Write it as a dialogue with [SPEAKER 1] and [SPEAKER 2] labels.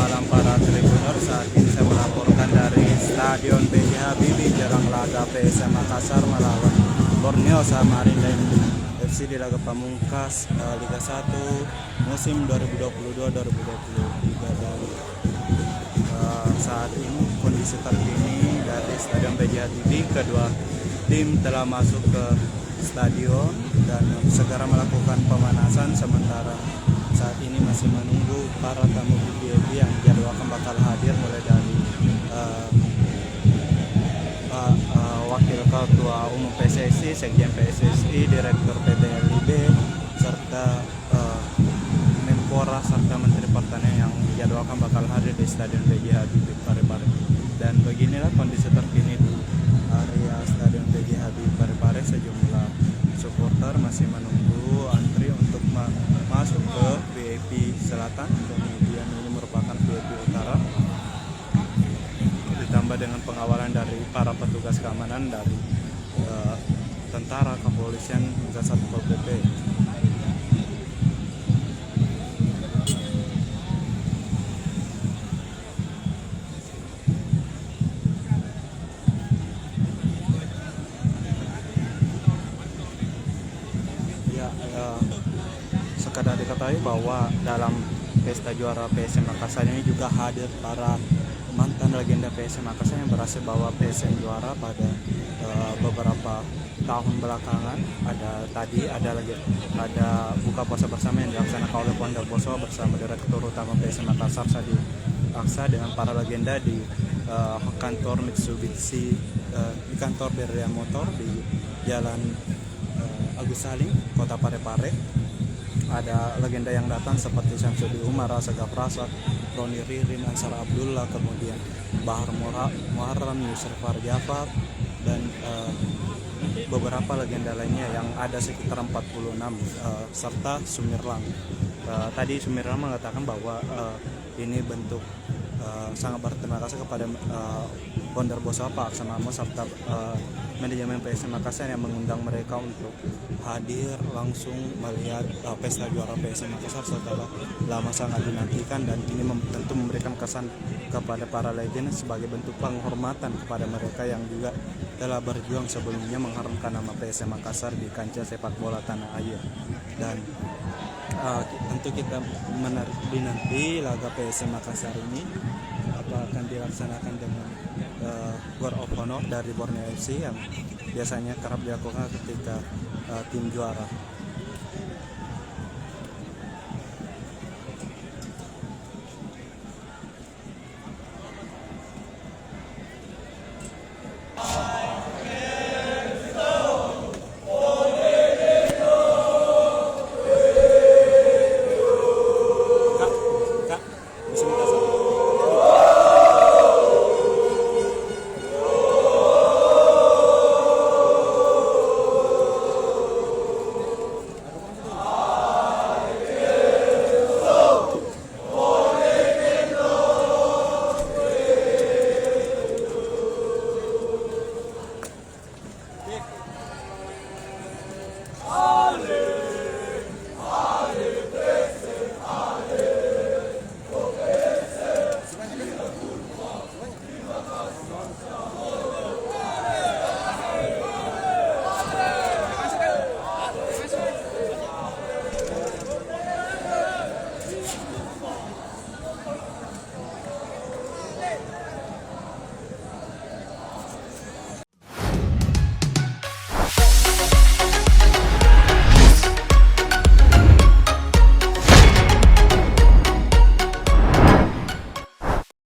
[SPEAKER 1] malam para tribunner. Saat ini saya melaporkan dari Stadion B.J. Habibie jelang laga PSM Makassar melawan Borneo Samarinda FC di laga pamungkas Liga 1 musim 2022-2023. Dan saat ini kondisi terkini dari Stadion B.J. Habibie, kedua tim telah masuk ke stadion dan segera melakukan pemanasan, sementara saat ini masih menunggu para tamu VIP yang dijadwalkan bakal hadir mulai dari Wakil Ketua Umum PSSI, Sekjen PSSI, Direktur PT LIB, serta Menpora serta Menteri Pertanian yang dijadwalkan bakal hadir di Stadion B.J. Habibie Parepare. Dan beginilah kondisi terkini di area Stadion B.J. Habibie Parepare. Sejumlah supporter masih menunggu antri untuk masuk ke VIP Selatan, kemudian ini merupakan VIP Utara, ditambah dengan pengawalan dari para petugas keamanan dari tentara, kepolisian, hingga Satpol PP. Sekadar diketahui bahwa dalam pesta juara PSM Makassar ini juga hadir para mantan legenda PSM Makassar yang berhasil bawa PSM juara pada beberapa tahun belakangan. Ada buka puasa bersama yang dilaksanakan oleh Bondowoso bersama Direktur Utama PSM Makassar Sadi Aksa dengan para legenda di kantor Mitsubishi, di kantor Berlia Motor di Jalan Agus Salim, Kota Parepare. Ada legenda yang datang seperti Syamsuddin Umar, Asegaf Rasad, Roni Ririn, Ansar Abdullah, kemudian Bahar Muharram, Yusuf Jafar, dan beberapa legenda lainnya yang ada sekitar 46, serta Sumirlang. Tadi Sumirlang mengatakan bahwa ini bentuk sangat berterima kasih kepada Bondowoso, Pak Aksanamo, serta manajemen PSM Makassar yang mengundang mereka untuk hadir langsung melihat pesta juara PSM Makassar setelah lama sangat dinantikan, dan ini tentu memberikan kesan kepada para legenda sebagai bentuk penghormatan kepada mereka yang juga telah berjuang sebelumnya mengharumkan nama PSM Makassar di kancah sepak bola tanah air. Dan tentu kita menanti laga PSM Makassar ini akan dilaksanakan dengan Guard of Honor dari Borneo FC yang biasanya kerap dilakukan ketika tim juara.